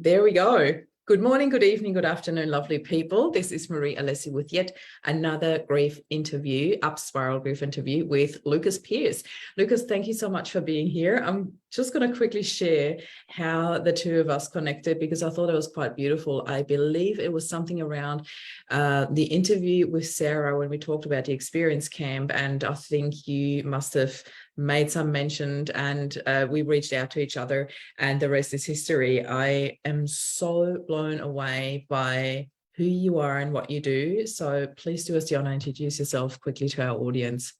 There we go. Good morning, good evening, good afternoon, lovely people. This is Marie Alessi with yet another grief interview, Up Spiral grief interview with Lucas Pearce. Lucas, thank you so much for being here. I'm just going to quickly share how the two of us connected because I thought it was quite beautiful. I believe it was something around the interview with Sarah when we talked about the experience camp, and I think you must have made some mention and we reached out to each other, and the rest is history. I am so blown away by who you are and what you do. So please do us the honor and introduce yourself quickly to our audience.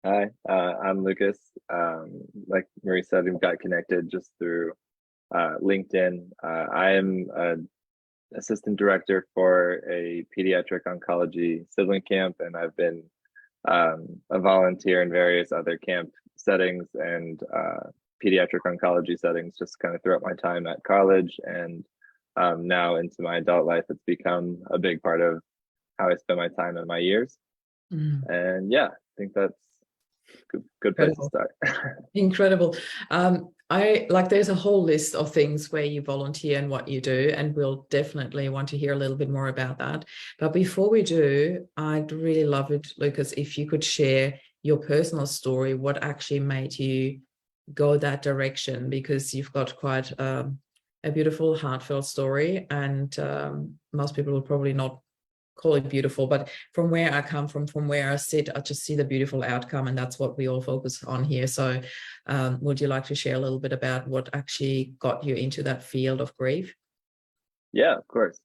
Hi, I'm Lucas. Like Marie said, we got connected just through LinkedIn. I am an assistant director for a pediatric oncology sibling camp, and I've been a volunteer in various other camp settings and pediatric oncology settings just kind of throughout my time at college, and now into my adult life. It's become a big part of how I spend my time in my years. And yeah, I think that's good place to start. Incredible. There's a whole list of things where you volunteer and what you do, and we'll definitely want to hear a little bit more about that. But before we do, I'd really love it, Lucas, if you could share your personal story, what actually made you go that direction, because you've got quite a beautiful, heartfelt story, and most people will probably not call it beautiful, but from where I come from where I sit, I just see the beautiful outcome, and that's what we all focus on here. So would you like to share a little bit about what actually got you into that field of grief? Yeah, of course.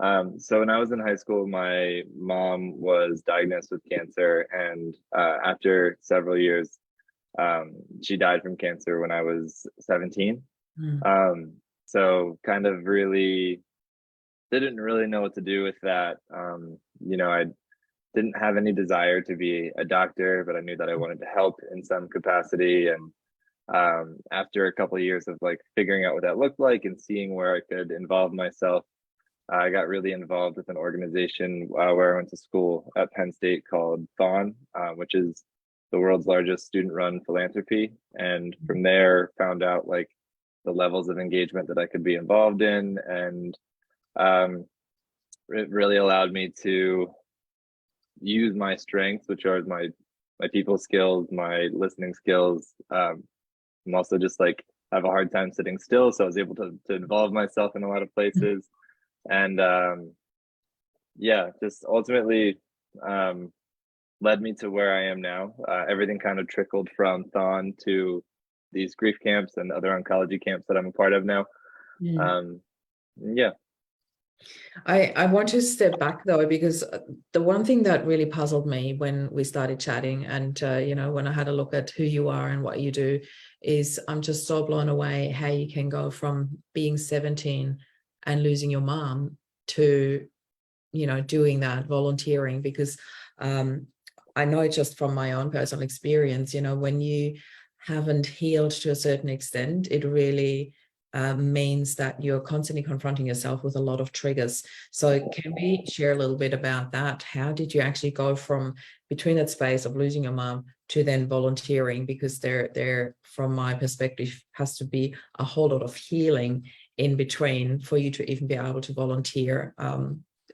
So when I was in high school, my mom was diagnosed with cancer, and after several years, she died from cancer when I was 17. So kind of really didn't really know what to do with that. I didn't have any desire to be a doctor, but I knew that I wanted to help in some capacity. And after a couple of years of like figuring out what that looked like and seeing where I could involve myself, I got really involved with an organization where I went to school at Penn State called THON, which is the world's largest student-run philanthropy. And from there, found out like the levels of engagement that I could be involved in, and it really allowed me to use my strengths, which are my people skills, my listening skills. I'm also just like have a hard time sitting still, so I was able to involve myself in a lot of places, and yeah, just ultimately led me to where I am now. Everything kind of trickled from THON to these grief camps and other oncology camps that I'm a part of now. Yeah. I want to step back though, because the one thing that really puzzled me when we started chatting, and when I had a look at who you are and what you do, is I'm just so blown away how you can go from being 17 and losing your mom to doing that, volunteering, because I know just from my own personal experience, when you haven't healed to a certain extent, it really means that you're constantly confronting yourself with a lot of triggers. So can we share a little bit about that? How did you actually go from between that space of losing your mom to then volunteering? Because there, from my perspective, has to be a whole lot of healing in between for you to even be able to volunteer.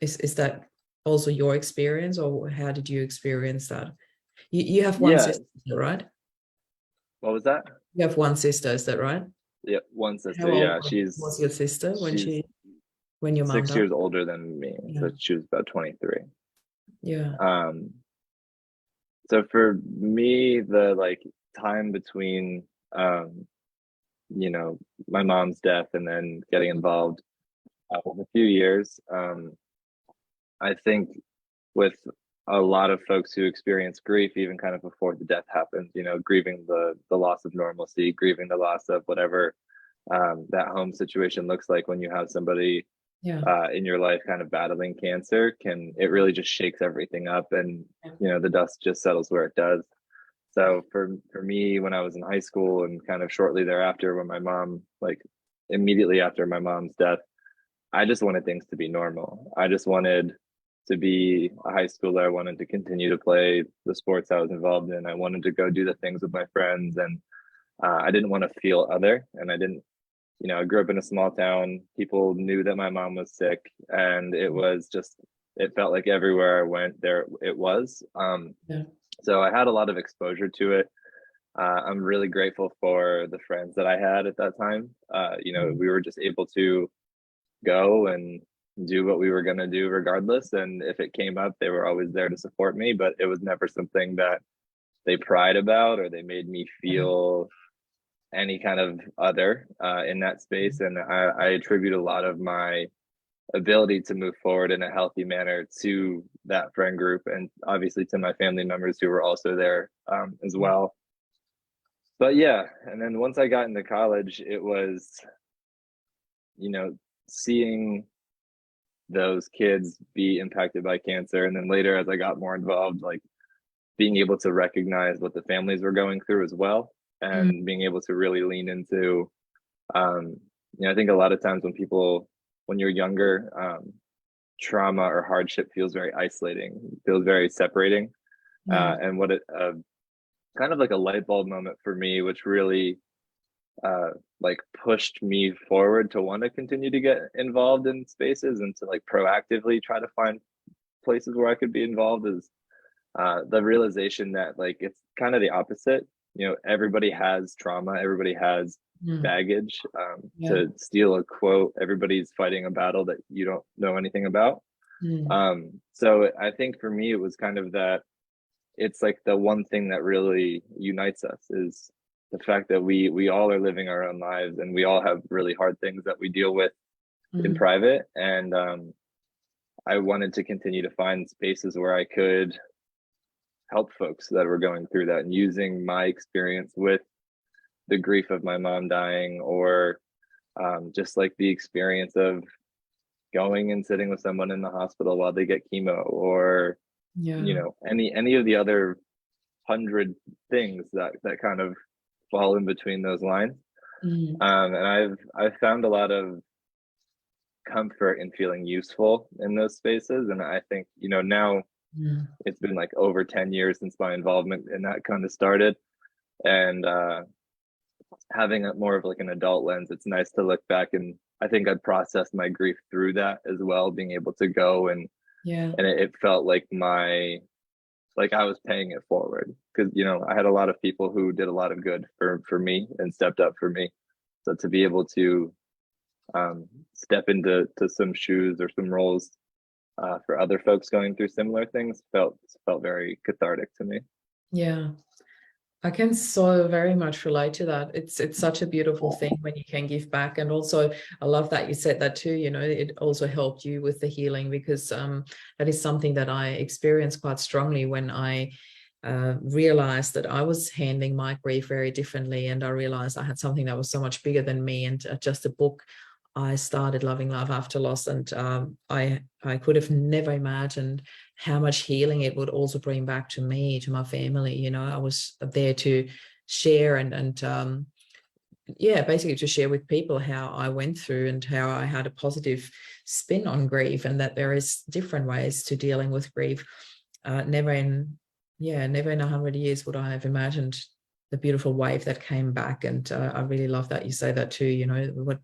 Is that also your experience, or how did you experience that? You have one sister, right? What was that? You have one sister, is that right? Yeah, one sister. How Yeah, old was your sister when your mom died? 6 years older than me, so she was about 23. Yeah. So for me, the like time between my mom's death and then getting involved was a few years. I think with a lot of folks who experience grief, even kind of before the death happens, grieving the loss of normalcy, grieving the loss of whatever that home situation looks like when you have somebody in your life kind of battling cancer, it really just shakes everything up, and the dust just settles where it does. So for me, when I was in high school and kind of shortly thereafter, when my mom, like immediately after my mom's death, I just wanted things to be normal. I just wanted to be a high schooler. I wanted to continue to play the sports I was involved in. I wanted to go do the things with my friends, and I didn't want to feel other, and I didn't I grew up in a small town. People knew that my mom was sick, and it felt like everywhere I went, there it was. Yeah. So I had a lot of exposure to it. I'm really grateful for the friends that I had at that time. We were just able to go and do what we were going to do regardless. And if it came up, they were always there to support me, but it was never something that they pried about or they made me feel any kind of other in that space. And I attribute a lot of my ability to move forward in a healthy manner to that friend group, and obviously to my family members who were also there as well. But yeah, and then once I got into college, it was, seeing those kids be impacted by cancer. And then later, as I got more involved, like being able to recognize what the families were going through as well, and being able to really lean into, I think a lot of times when you're younger, trauma or hardship feels very isolating, feels very separating. And what kind of like a light bulb moment for me, which really like pushed me forward to want to continue to get involved in spaces and to like proactively try to find places where I could be involved, is the realization that like it's kind of the opposite. Everybody has trauma, everybody has baggage. To steal a quote, everybody's fighting a battle that you don't know anything about. So I think for me, it was kind of that it's like the one thing that really unites us is the fact that we all are living our own lives, and we all have really hard things that we deal with in private. And I wanted to continue to find spaces where I could help folks that were going through that, and using my experience with the grief of my mom dying, or just like the experience of going and sitting with someone in the hospital while they get chemo, or any of the other 100 things that kind of fall in between those lines. And I've found a lot of comfort in feeling useful in those spaces. And I think now it's been like over 10 years since my involvement in that kind of started, and having more of like an adult lens, it's nice to look back, and I think I'd processed my grief through that as well, being able to go and it felt like I was paying it forward, because I had a lot of people who did a lot of good for me and stepped up for me. So to be able to step into some shoes or some roles for other folks going through similar things felt very cathartic to me. Yeah, I can so very much relate to that. It's such a beautiful thing when you can give back. And also I love that you said that too, it also helped you with the healing, because that is something that I experienced quite strongly when I realized that I was handling my grief very differently, and I realized I had something that was so much bigger than me. And just a book, I started Loving Love After Loss, and I could have never imagined how much healing it would also bring back to me, to my family. I was there to share and basically to share with people how I went through and how I had a positive spin on grief, and that there is different ways to dealing with grief. Never in 100 years would I have imagined the beautiful wave that came back. And I really love that you say that too,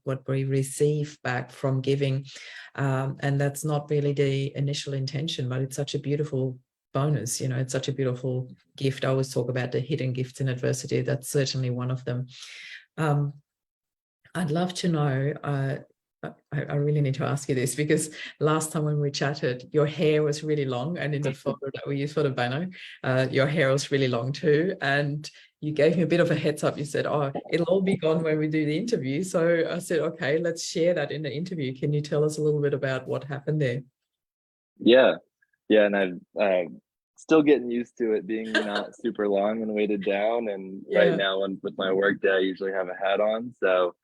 what we receive back from giving. And that's not really the initial intention, but it's such a beautiful bonus. It's such a beautiful gift. I always talk about the hidden gifts in adversity. That's certainly one of them. I'd love to know, I really need to ask you this, because last time when we chatted, your hair was really long, and in the photo that we used for the banner, your hair was really long too. And you gave me a bit of a heads up. You said, oh, it'll all be gone when we do the interview. So I said, okay, let's share that in the interview. Can you tell us a little bit about what happened there? Yeah, and I'm still getting used to it being not super long and weighted down. And right now, with my work day, I usually have a hat on. So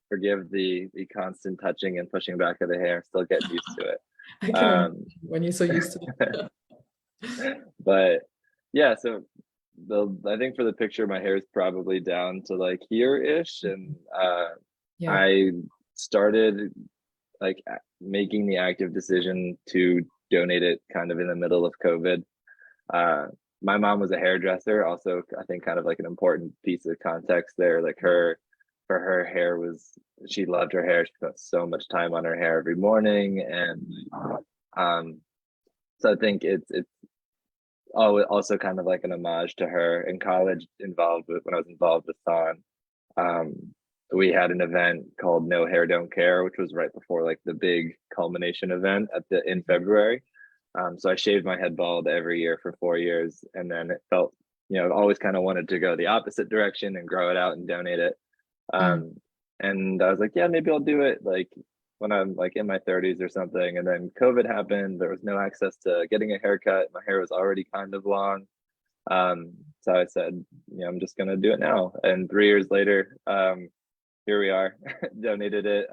forgive the constant touching and pushing back of the hair. Still getting used to it. I can when you're so used to it. But yeah, so I think for the picture, my hair is probably down to like here-ish. And I started like making the active decision to donate it kind of in the middle of COVID. My mom was a hairdresser. Also, I think kind of like an important piece of context there, like her for her hair she loved her hair. She spent so much time on her hair every morning, and so I think it's also kind of like an homage to her. In college, when I was involved with THON, we had an event called No Hair Don't Care, which was right before like the big culmination event in February. So I shaved my head bald every year for 4 years, and then it felt, I've always kind of wanted to go the opposite direction and grow it out and donate it. And I was like, yeah, maybe I'll do it like when I'm like in my 30s or something. And then COVID happened. There was no access to getting a haircut. My hair was already kind of long. So I said, I'm just gonna do it now. And 3 years later, here we are. Donated it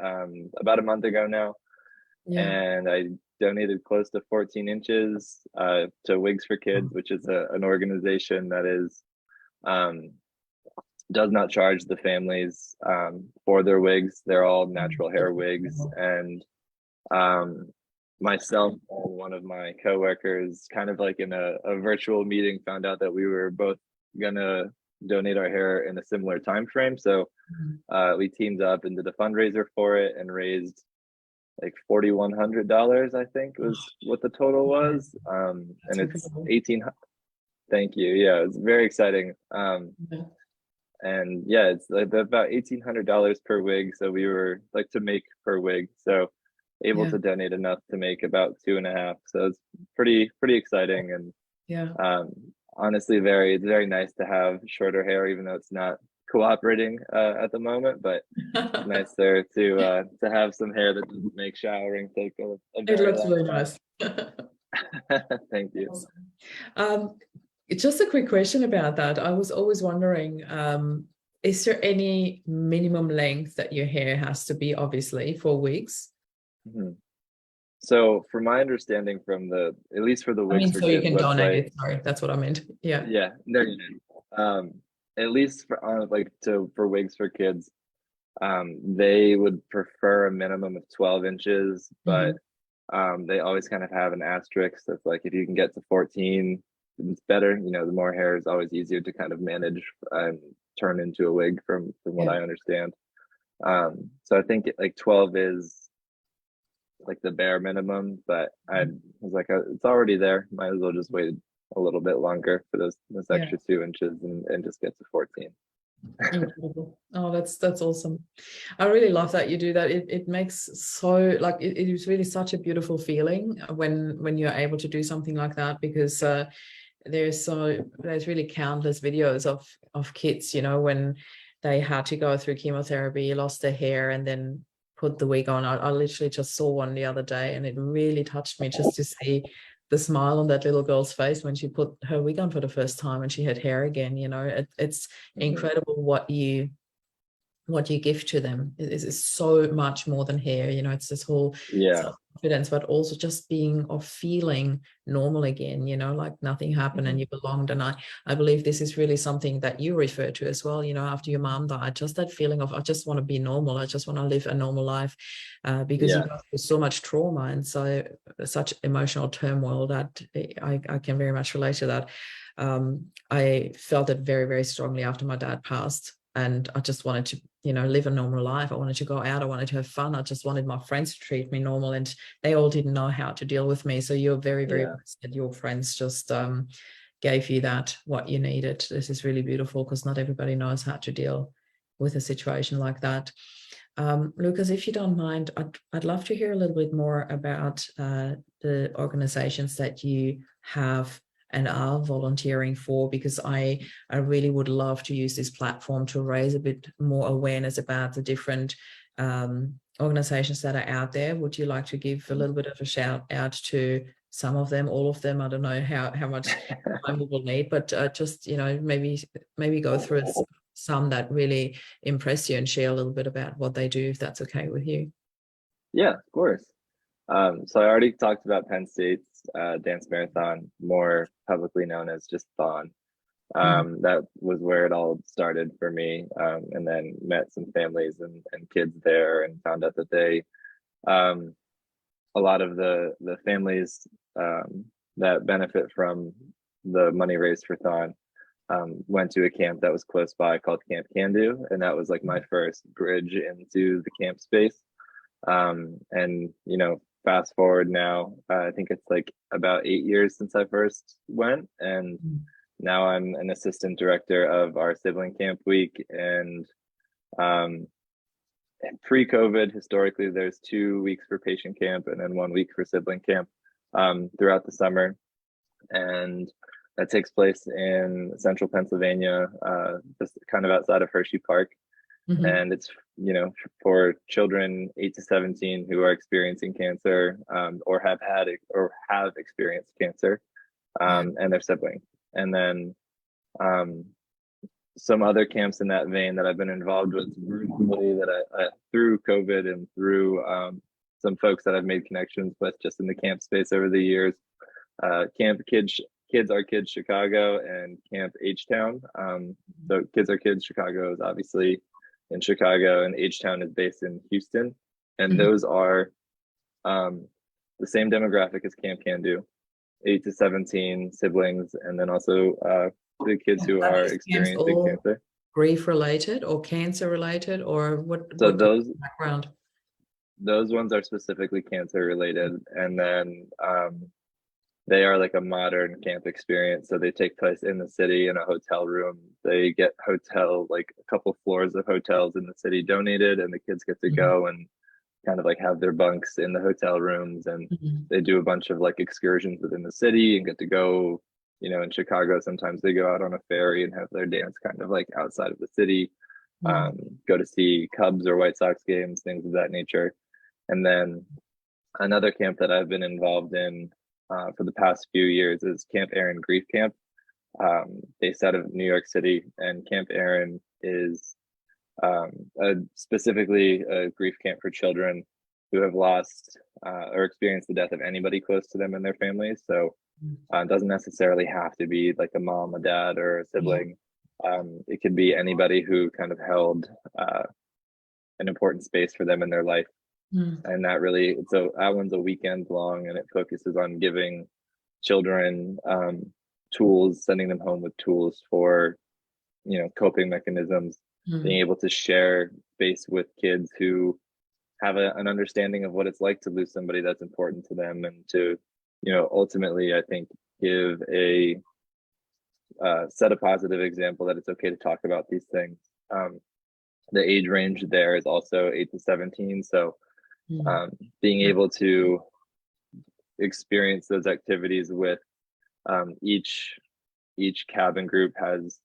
about a month ago now. Yeah. And I donated close to 14 inches to Wigs for Kids, which is an organization that is does not charge the families for their wigs. They're all natural hair wigs. And myself and one of my coworkers, kind of like in a virtual meeting, found out that we were both gonna donate our hair in a similar time frame. So we teamed up and did a fundraiser for it and raised like $4,100, I think was what the total was. And it's 18. Thank you. Yeah, it's very exciting. And yeah, it's like about $1,800 per wig. So we were like to make per wig. So able to donate enough to make about 2.5. So it's pretty exciting. And honestly, it's very nice to have shorter hair, even though it's not cooperating at the moment, but it's nice there to have some hair that doesn't make showering take a it looks really nice. Thank you. Just a quick question about that. I was always wondering, is there any minimum length that your hair has to be, obviously, for wigs? So from my understanding at least for the Wigs for so Kids you can website, donate it. Sorry, that's what I meant. Yeah. Yeah, no, at least for Wigs for Kids, they would prefer a minimum of 12 inches, but they always kind of have an asterisk that's like, if you can get to 14, it's better. The more hair is always easier to kind of manage and turn into a wig from what I understand. So I think like 12 is like the bare minimum, but I was like, it's already there. Might as well just wait a little bit longer for those extra 2 inches and just get to 14. Incredible. Oh, that's awesome. I really love that you do that. It makes so like it is really such a beautiful feeling when you're able to do something like that, because there's really countless videos of kids, when they had to go through chemotherapy, lost their hair, and then put the wig on. I literally just saw one the other day, and it really touched me just to see the smile on that little girl's face when she put her wig on for the first time and she had hair again. It's incredible what you give to them. It is so much more than hair. It's this whole self-confidence, but also just being or feeling normal again, like nothing happened and you belonged. And I believe this is really something that you refer to as well, after your mom died, just that feeling of, I just want to be normal. I just want to live a normal life, because you go through so much trauma and such emotional turmoil that I can very much relate to that. I felt it very, very strongly after my dad passed. And I just wanted to, live a normal life. I wanted to go out. I wanted to have fun. I just wanted my friends to treat me normal, and they all didn't know how to deal with me. So you're very, very blessed that your friends just gave you what you needed. This is really beautiful, because not everybody knows how to deal with a situation like that. Lucas, if you don't mind, I'd love to hear a little bit more about the organizations that you have and are volunteering for, because I really would love to use this platform to raise a bit more awareness about the different organizations that are out there. Would you like to give a little bit of a shout out to some of them, all of them? I don't know how much time we will need, but just, maybe go through some that really impress you and share a little bit about what they do, if that's okay with you. Yeah, of course. So I already talked about Penn State's dance marathon, more publicly known as just THON. That was where it all started for me, and then met some families and kids there, and found out that they, a lot of the families that benefit from the money raised for THON went to a camp that was close by called Camp Can, and that was like my first bridge into the camp space. And you know, fast forward now, I think it's like about 8 years since I first went, and now I'm an assistant director of our sibling camp week. And pre-COVID, historically, there's 2 weeks for patient camp and then 1 week for sibling camp throughout the summer. And that takes place in central Pennsylvania, just kind of outside of Hershey Park. And it's, you know, for children 8 to 17 who are experiencing cancer, or have had it or have experienced cancer, and their sibling. And then some other camps in that vein that I've been involved with recently that I through COVID and through some folks that I've made connections with just in the camp space over the years. Camp Kids Are Kids Chicago and Camp H-Town. So Kids Are Kids Chicago is obviously in Chicago, and H-Town is based in Houston. And those are the same demographic as Camp Can, 8 to 17 siblings, and then also the kids who are experiencing cancer. Grief related or cancer related, or what? So what those background? Those ones are specifically cancer related, and then they are like a modern camp experience. So they take place in the city in a hotel room. They get like a couple floors of hotels in the city donated, and the kids get to go and kind of like have their bunks in the hotel rooms, and they do a bunch of like excursions within the city and get to go, you know, in Chicago, sometimes they go out on a ferry and have their dance kind of like outside of the city, go to see Cubs or White Sox games, things of that nature. And then another camp that I've been involved in for the past few years is Camp Erin Grief Camp, based out of New York City. And Camp Erin is specifically a grief camp for children who have lost or experienced the death of anybody close to them in their families. So it doesn't necessarily have to be like a mom, a dad, or a sibling. It could be anybody who kind of held an important space for them in their life. And that really, so that one's a weekend long, and it focuses on giving children tools, sending them home with tools for, you know, coping mechanisms, being able to share space with kids who have an understanding of what it's like to lose somebody that's important to them, and to, you know, ultimately, I think, give a set a positive example that it's okay to talk about these things. The age range there is also 8 to 17. So being able to experience those activities with each cabin group has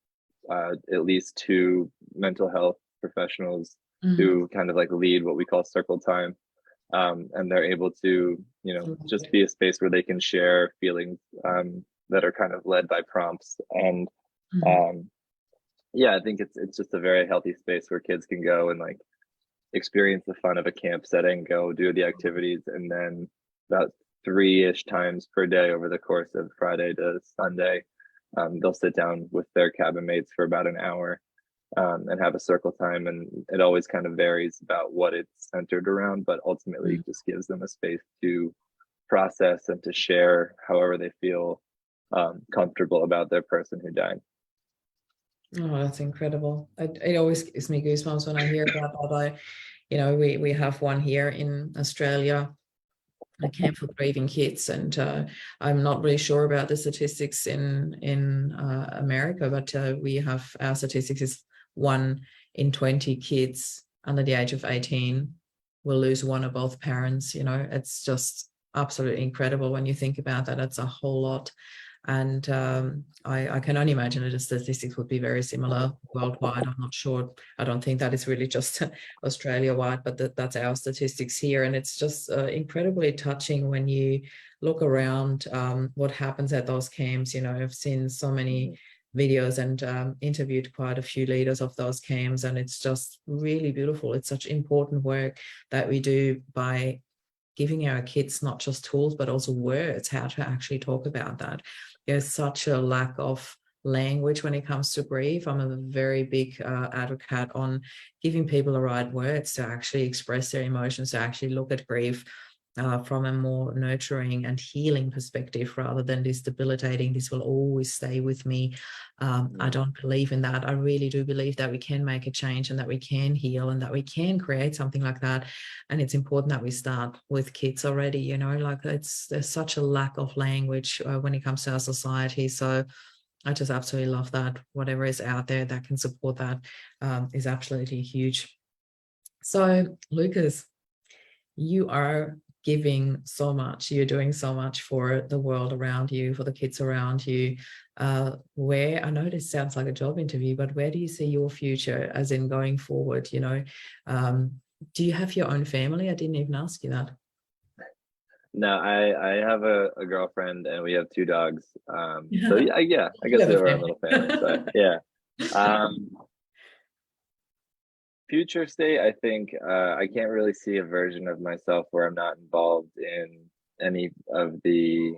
at least 2 mental health professionals who kind of like lead what we call circle time. And they're able to, you know, just be a space where they can share feelings that are kind of led by prompts. And yeah, I think it's just a very healthy space where kids can go and like experience the fun of a camp setting, go do the activities, and then about 3-ish times per day over the course of Friday to Sunday, they'll sit down with their cabin mates for about an hour and have a circle time. And it always kind of varies about what it's centered around, but ultimately just gives them a space to process and to share however they feel comfortable about their person who died. Oh, that's incredible. It always gives me goosebumps when I hear about that. You know, we have one here in Australia, a camp for grieving kids, and I'm not really sure about the statistics in America, but we have, our statistics is 1 in 20 kids under the age of 18 will lose one or both parents. You know, it's just absolutely incredible when you think about that. It's a whole lot. And I can only imagine that the statistics would be very similar worldwide. I'm not sure. I don't think that is really just Australia-wide, but that's our statistics here. And it's just incredibly touching when you look around what happens at those camps. You know, I've seen so many videos and interviewed quite a few leaders of those camps, and it's just really beautiful. It's such important work that we do by giving our kids not just tools, but also words, how to actually talk about that. There's such a lack of language when it comes to grief. I'm a very big advocate on giving people the right words to actually express their emotions, to actually look at grief from a more nurturing and healing perspective rather than this debilitating, this will always stay with me. I don't believe in that. I really do believe that we can make a change and that we can heal and that we can create something like that. And it's important that we start with kids already, you know, like there's such a lack of language when it comes to our society. So I just absolutely love that. Whatever is out there that can support that is absolutely huge. So Lucas, you are giving so much, you're doing so much for the world around you, for the kids around you. Where, I know this sounds like a job interview, but where do you see your future as in going forward? You know, do you have your own family? I didn't even ask you that. No, I have a girlfriend and we have 2 dogs. So You yeah, I guess we have a have our own little family. But yeah. Future state, I think I can't really see a version of myself where I'm not involved in any of the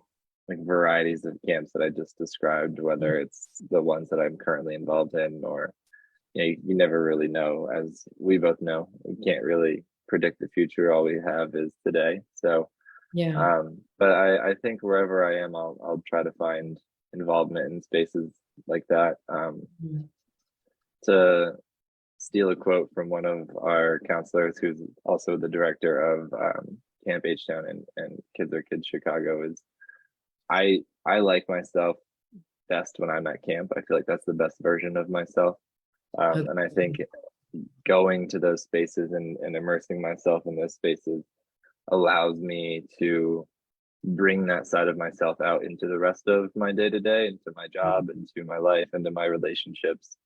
like varieties of camps that I just described, whether it's the ones that I'm currently involved in, or you never really know. As we both know, we can't really predict the future. All we have is today. So Yeah. but I think wherever I am, I'll try to find involvement in spaces like that. To steal a quote from one of our counselors, who's also the director of Camp THON and Kids Are Kids Chicago, is I like myself best when I'm at camp. I feel like that's the best version of myself. And I think going to those spaces and immersing myself in those spaces allows me to bring that side of myself out into the rest of my day-to-day, into my job, into my life, into my relationships.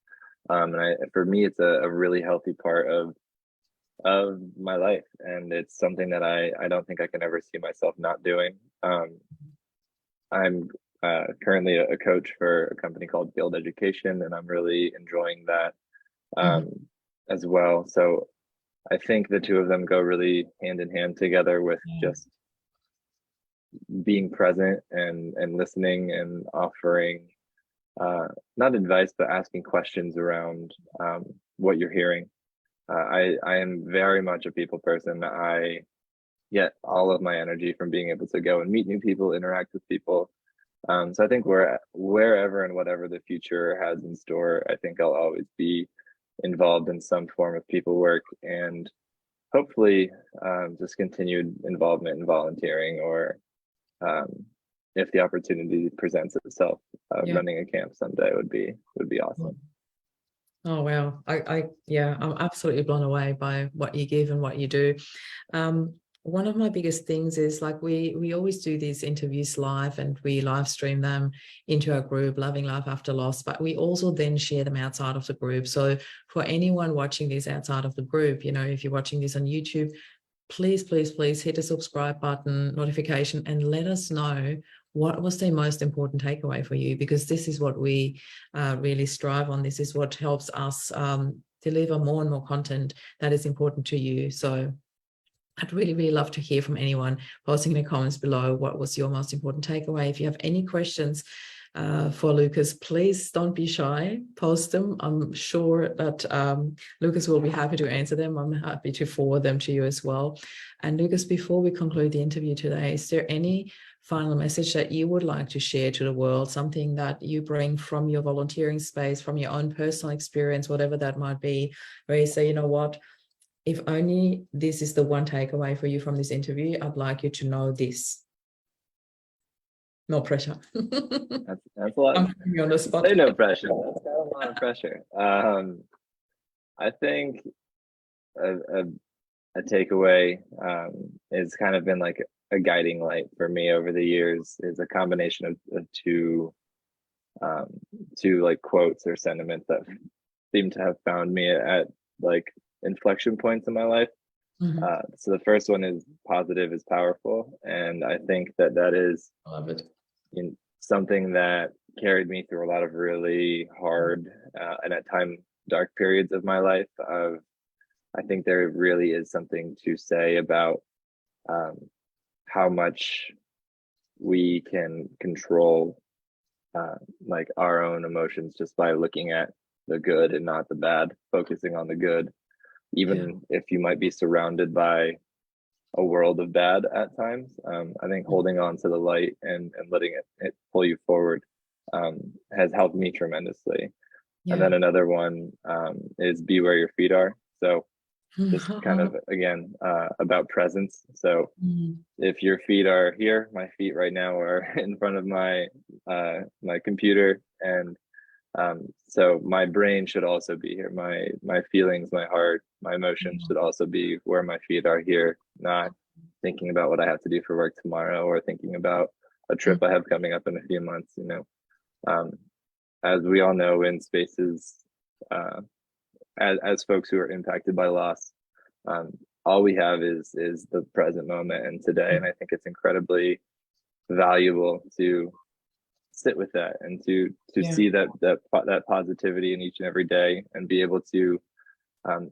And for me, it's a really healthy part of my life, and it's something that I don't think I can ever see myself not doing. I'm currently a coach for a company called Guild Education, and I'm really enjoying that as well. So I think the two of them go really hand in hand together with just being present and listening and offering not advice, but asking questions around what you're hearing. I am very much a people person. I get all of my energy from being able to go and meet new people, interact with people. So I think wherever and whatever the future has in store, I think I'll always be involved in some form of people work, and hopefully just continued involvement in volunteering, or if the opportunity presents itself, running a camp someday would be awesome. Oh wow, yeah, I'm absolutely blown away by what you give and what you do. One of my biggest things is, like, we always do these interviews live and we live stream them into our group, Loving Life After Loss, but we also then share them outside of the group. So for anyone watching this outside of the group, you know, if you're watching this on YouTube, please hit the subscribe button, notification, and let us know what was the most important takeaway for you, because this is what we really strive on. This is what helps us deliver more and more content that is important to you. So I'd really love to hear from anyone posting in the comments below what was your most important takeaway. If you have any questions for Lucas, please don't be shy, post them. I'm sure that Lucas will be happy to answer them. I'm happy to forward them to you as well. And Lucas, before we conclude the interview today, is there any final message that you would like to share to the world, something that you bring from your volunteering space, from your own personal experience, whatever that might be, where you say, you know what, if only this is the one takeaway for you from this interview, I'd like you to know this. No pressure. That's a lot. I'm putting you on the spot. Say no pressure. That's got a lot of pressure. I think a takeaway has kind of been like a guiding light for me over the years, is a combination of two like quotes or sentiments that seem to have found me at like inflection points in my life. So the first one is positive is powerful, and I think that is something that carried me through a lot of really hard and at times dark periods of my life. I think there really is something to say about how much we can control like our own emotions just by looking at the good and not the bad, focusing on the good, even if you might be surrounded by a world of bad at times. I think holding on to the light and letting it pull you forward has helped me tremendously. And then another one is be where your feet are. So just kind of, again, about presence. So if your feet are here, my feet right now are in front of my my computer, and so my brain should also be here. My feelings, my heart, my emotions should also be where my feet are here, not thinking about what I have to do for work tomorrow or thinking about a trip I have coming up in a few months, you know. As we all know, in spaces, as folks who are impacted by loss, all we have is the present moment and today. And I think it's incredibly valuable to sit with that and to see that positivity in each and every day, and be able to,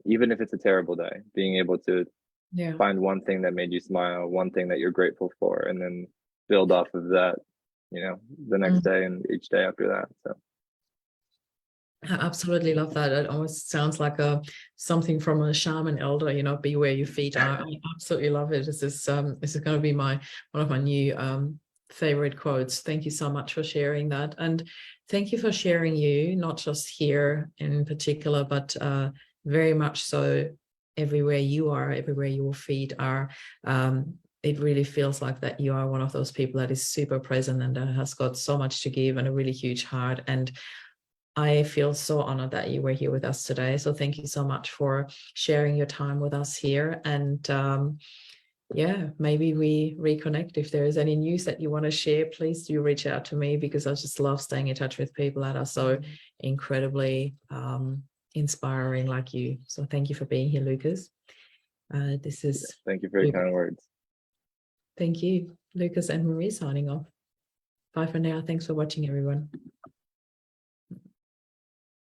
even if it's a terrible day, being able to find one thing that made you smile, one thing that you're grateful for, and then build off of that, you know, the next day and each day after that. So I absolutely love that. It almost sounds like something from a shaman elder, you know, be where your feet are. I absolutely love it. This is going to be one of my new favorite quotes. Thank you so much for sharing that. And thank you for sharing you, not just here in particular, but very much so everywhere you are, everywhere your feet are. It really feels like that you are one of those people that is super present and that has got so much to give and a really huge heart. And I feel so honored that you were here with us today. So thank you so much for sharing your time with us here. And yeah, maybe we reconnect. If there is any news that you want to share, please do reach out to me, because I just love staying in touch with people that are so incredibly inspiring like you. So thank you for being here, Lucas. Thank you for your kind words. Thank you, Lucas and Marie signing off. Bye for now. Thanks for watching, everyone.